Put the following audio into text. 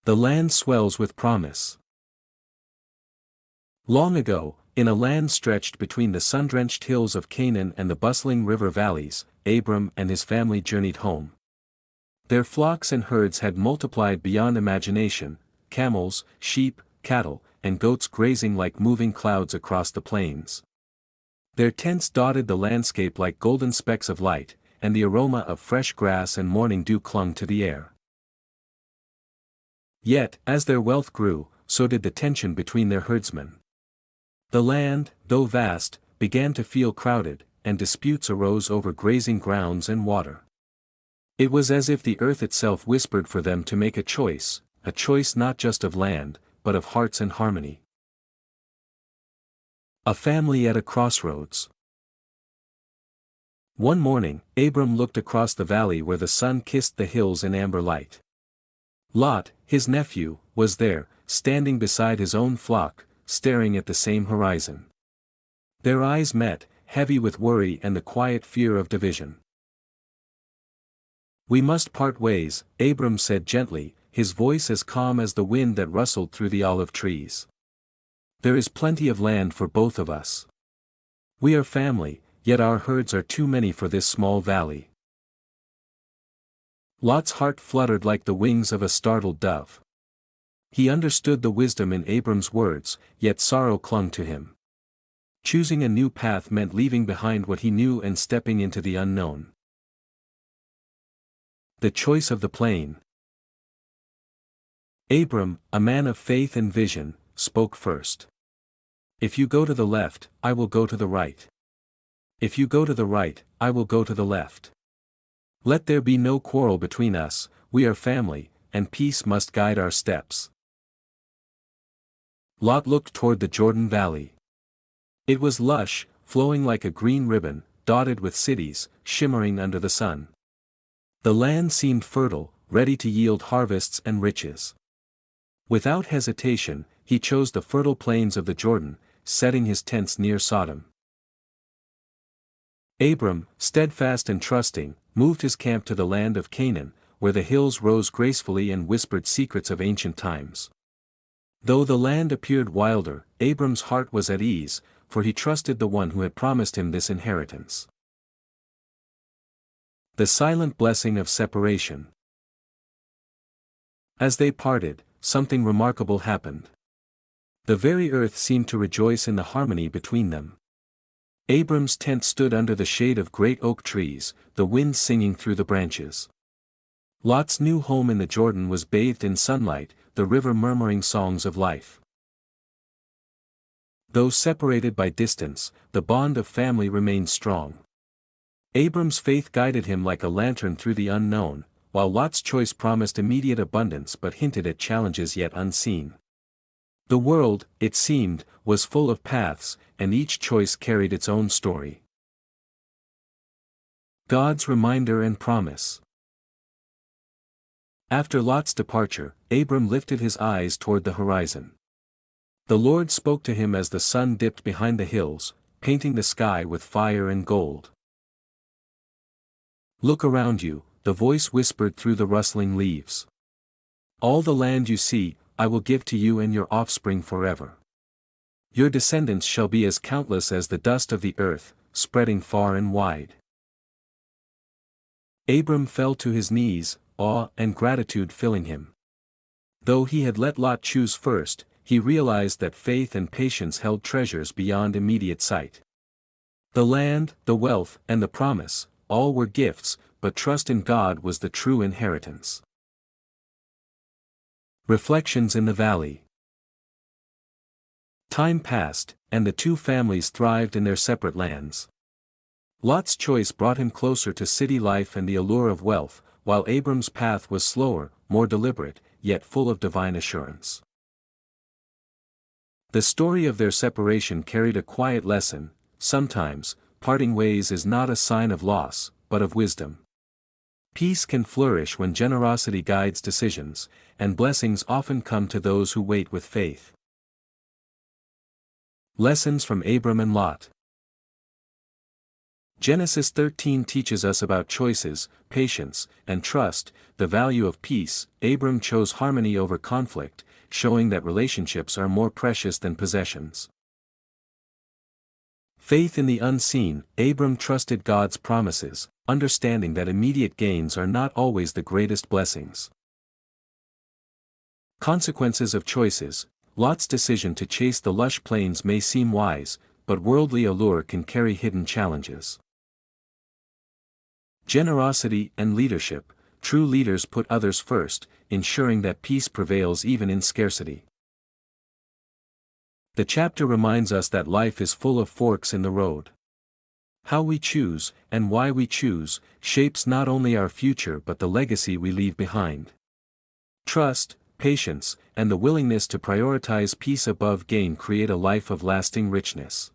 The land swells with promise. Long ago, in a land stretched between the sun-drenched hills of Canaan and the bustling river valleys, Abram and his family journeyed home. Their flocks and herds had multiplied beyond imagination, camels, sheep, cattle, and goats grazing like moving clouds across the plains. Their tents dotted the landscape like golden specks of light, and the aroma of fresh grass and morning dew clung to the air. Yet, as their wealth grew, so did the tension between their herdsmen. The land, though vast, began to feel crowded, and disputes arose over grazing grounds and water. It was as if the earth itself whispered for them to make a choice not just of land, but of hearts and harmony. A family at a crossroads. One morning, Abram looked across the valley where the sun kissed the hills in amber light. Lot, his nephew, was there, standing beside his own flock, staring at the same horizon. Their eyes met, heavy with worry and the quiet fear of division. "We must part ways," Abram said gently, his voice as calm as the wind that rustled through the olive trees. "There is plenty of land for both of us. We are family, yet our herds are too many for this small valley." Lot's heart fluttered like the wings of a startled dove. He understood the wisdom in Abram's words, yet sorrow clung to him. Choosing a new path meant leaving behind what he knew and stepping into the unknown. The choice of the plain. Abram, a man of faith and vision, spoke first. "If you go to the left, I will go to the right. If you go to the right, I will go to the left. Let there be no quarrel between us, we are family, and peace must guide our steps." Lot looked toward the Jordan Valley. It was lush, flowing like a green ribbon, dotted with cities, shimmering under the sun. The land seemed fertile, ready to yield harvests and riches. Without hesitation, he chose the fertile plains of the Jordan, setting his tents near Sodom. Abram, steadfast and trusting, moved his camp to the land of Canaan, where the hills rose gracefully and whispered secrets of ancient times. Though the land appeared wilder, Abram's heart was at ease, for he trusted the one who had promised him this inheritance. The silent blessing of separation. As they parted, something remarkable happened. The very earth seemed to rejoice in the harmony between them. Abram's tent stood under the shade of great oak trees, the wind singing through the branches. Lot's new home in the Jordan was bathed in sunlight, the river murmuring songs of life. Though separated by distance, the bond of family remained strong. Abram's faith guided him like a lantern through the unknown, while Lot's choice promised immediate abundance but hinted at challenges yet unseen. The world, it seemed, was full of paths, and each choice carried its own story. God's reminder and promise. After Lot's departure, Abram lifted his eyes toward the horizon. The Lord spoke to him as the sun dipped behind the hills, painting the sky with fire and gold. "Look around you," the voice whispered through the rustling leaves. "All the land you see, I will give to you and your offspring forever. Your descendants shall be as countless as the dust of the earth, spreading far and wide." Abram fell to his knees, awe and gratitude filling him. Though he had let Lot choose first, he realized that faith and patience held treasures beyond immediate sight. The land, the wealth, and the promise, all were gifts, but trust in God was the true inheritance. Reflections in the Valley. Time passed, and the two families thrived in their separate lands. Lot's choice brought him closer to city life and the allure of wealth, while Abram's path was slower, more deliberate, yet full of divine assurance. The story of their separation carried a quiet lesson: sometimes, parting ways is not a sign of loss, but of wisdom. Peace can flourish when generosity guides decisions, and blessings often come to those who wait with faith. Lessons from Abram and Lot. Genesis 13 teaches us about choices, patience, and trust, the value of peace. Abram chose harmony over conflict, showing that relationships are more precious than possessions. Faith in the unseen. Abram trusted God's promises, understanding that immediate gains are not always the greatest blessings. Consequences of choices. Lot's decision to chase the lush plains may seem wise, but worldly allure can carry hidden challenges. Generosity and leadership. True leaders put others first, ensuring that peace prevails even in scarcity. The chapter reminds us that life is full of forks in the road. How we choose, and why we choose, shapes not only our future but the legacy we leave behind. Trust, patience, and the willingness to prioritize peace above gain create a life of lasting richness.